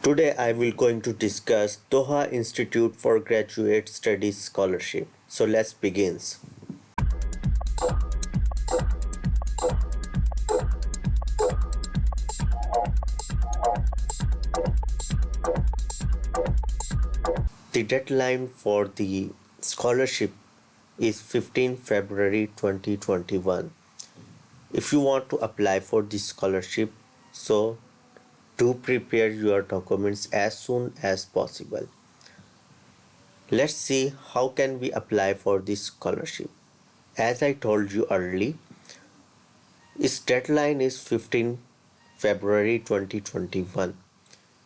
Today I will going to discuss Doha Institute for Graduate Studies Scholarship. So let's begin. The deadline for the scholarship is 15 February 2021. If you want to apply for this scholarship, so do prepare your documents as soon as possible. Let's see how can we apply for this scholarship. As I told you earlier, its deadline is 15 February 2021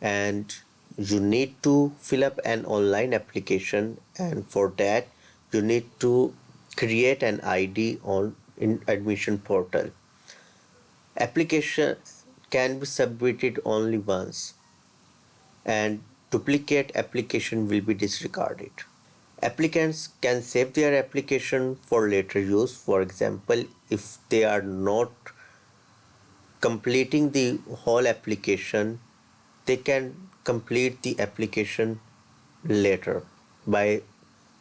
and you need to fill up an online application, and for that you need to create an ID on in admission portal. Application can be submitted only once and duplicate application will be disregarded. Applicants can save their application for later use. For example, if they are not completing the whole application, they can complete the application later by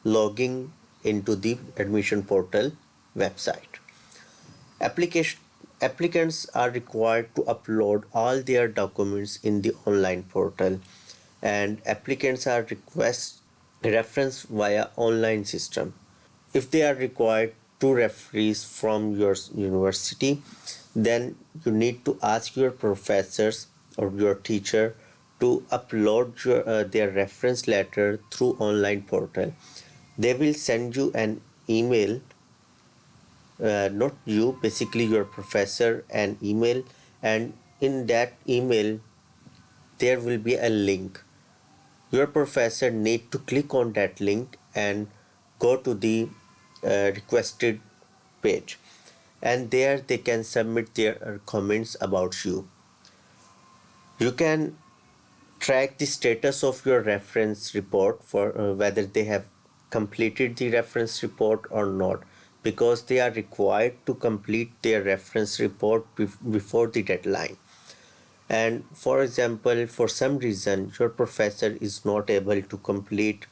logging into the admission portal website. Application Applicants are required to upload all their documents in the online portal, and applicants are request reference via online system. If they are required two referees from your university, then you need to ask your professors or your teacher to upload their reference letter through online portal. They will send you an email, not you, basically your professor, an email, and in that email there will be a link. Your professor need to click on that link and go to the requested page, and there they can submit their comments about you. You can track the status of your reference report for whether they have completed the reference report or not, because they are required to complete their reference report before the deadline. And for example, for some reason your professor is not able to complete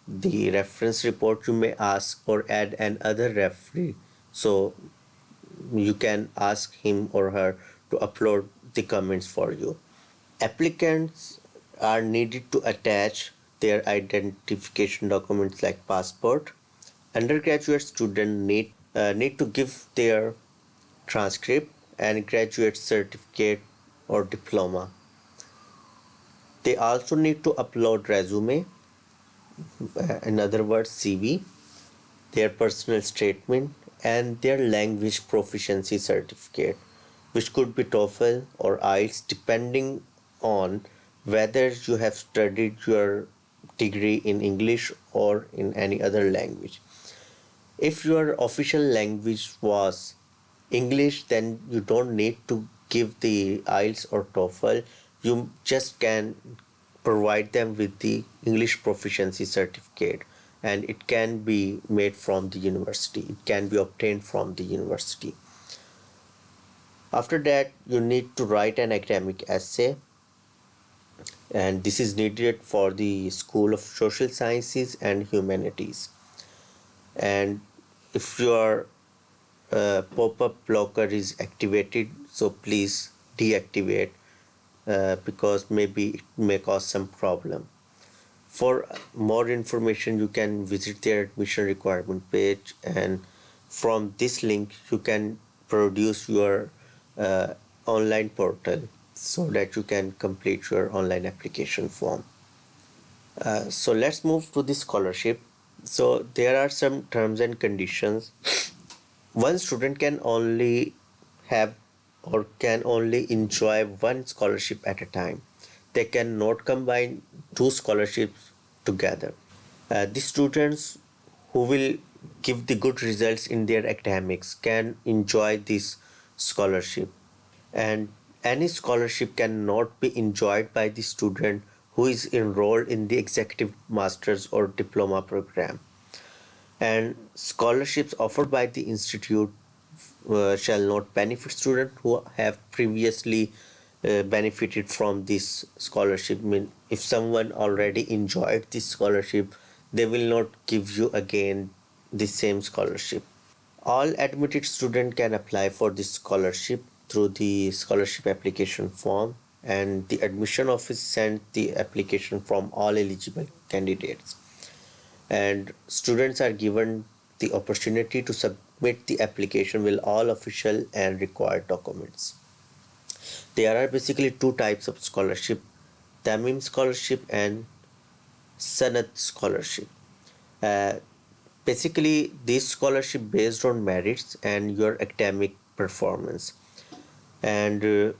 the reference report, you may ask or add another referee, so you can ask him or her to upload the comments for you. Applicants are needed to attach their identification documents like passport. Undergraduate students need to give their transcript and graduate certificate or diploma. They also need to upload resume, in other words CV, their personal statement, and their language proficiency certificate, which could be TOEFL or IELTS depending on whether you have studied your degree in English or in any other language. If your official language was English, then you don't need to give the IELTS or TOEFL. You just can provide them with the English proficiency certificate, and it can be made from the university. It can be obtained from the university. After that, you need to write an academic essay, and this is needed for the School of Social Sciences and Humanities. And if your pop-up blocker is activated, so please deactivate, because maybe it may cause some problem. For more information, you can visit their admission requirement page, and from this link you can produce your online portal so that you can complete your online application form. So let's move to the scholarship. So there are some terms and conditions. One student can only have or can only enjoy one scholarship at a time. They cannot combine two scholarships together. The students who will give the good results in their academics can enjoy this scholarship, and any scholarship cannot be enjoyed by the student who is enrolled in the executive master's or diploma program. And scholarships offered by the institute shall not benefit students who have previously benefited from this scholarship. Mean if someone already enjoyed this scholarship, they will not give you again the same scholarship. All admitted student can apply for this scholarship through the scholarship application form, and the admission office sent the application from all eligible candidates, and students are given the opportunity to submit the application with all official and required documents. There are basically two types of scholarship: Tamim scholarship and Sanat scholarship. Uh, Basically, this scholarship based on merits and your academic performance, and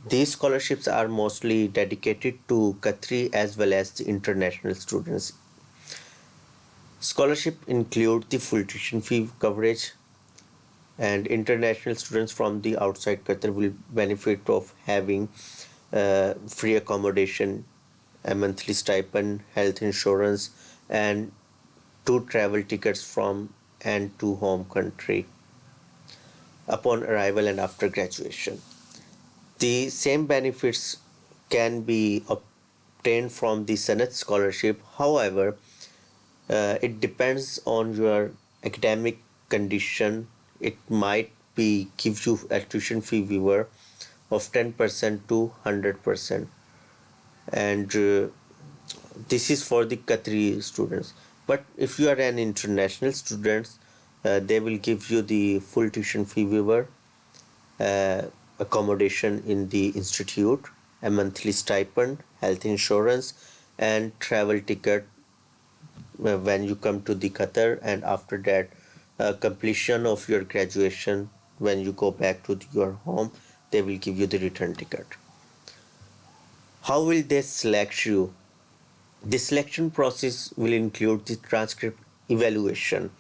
these scholarships are mostly dedicated to Qatari as well as the international students. Scholarship include the full tuition fee coverage, and international students from the outside Qatar will benefit of having free accommodation, a monthly stipend, health insurance, and two travel tickets from and to home country upon arrival and after graduation. The same benefits can be obtained from the Sanat scholarship. However, it depends on your academic condition. It might be give you a tuition fee waiver of 10% to 100%, and this is for the Qatari students. But if you are an international student, they will give you the full tuition fee waiver, uh, accommodation in the institute, a monthly stipend, health insurance, and travel ticket when you come to the Qatar, and after that, completion of your graduation, when you go back to your home, they will give you the return ticket. How will they select you? The selection process will include the transcript evaluation.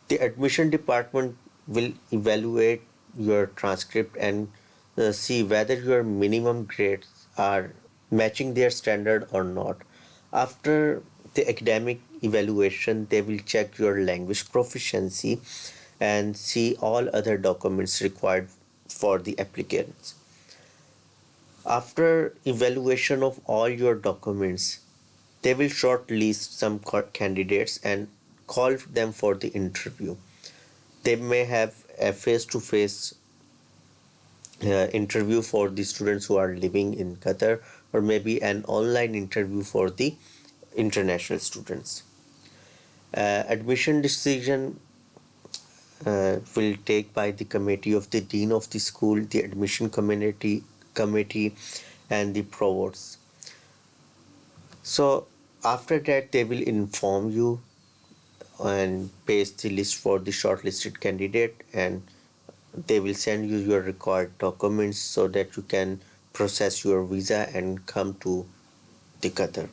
The admission department will evaluate your transcript and see whether your minimum grades are matching their standard or not. After the academic evaluation, they will check your language proficiency and see all other documents required for the applicants. After evaluation of all your documents, they will shortlist some candidates and call them for the interview. They may have a face-to-face interview for the students who are living in Qatar, or maybe an online interview for the international students. Admission decision will take by the committee of the dean of the school, the admission committee, and the provost. So after that, they will inform you and paste the list for the shortlisted candidate, and they will send you your required documents so that you can process your visa and come to the Qatar.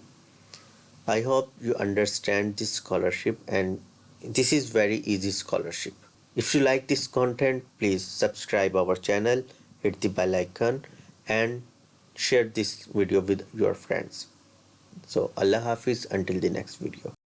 I hope you understand this scholarship, and this is very easy scholarship. If you like this content, please subscribe our channel, hit the bell icon, and share this video with your friends. So Allah Hafiz until the next video.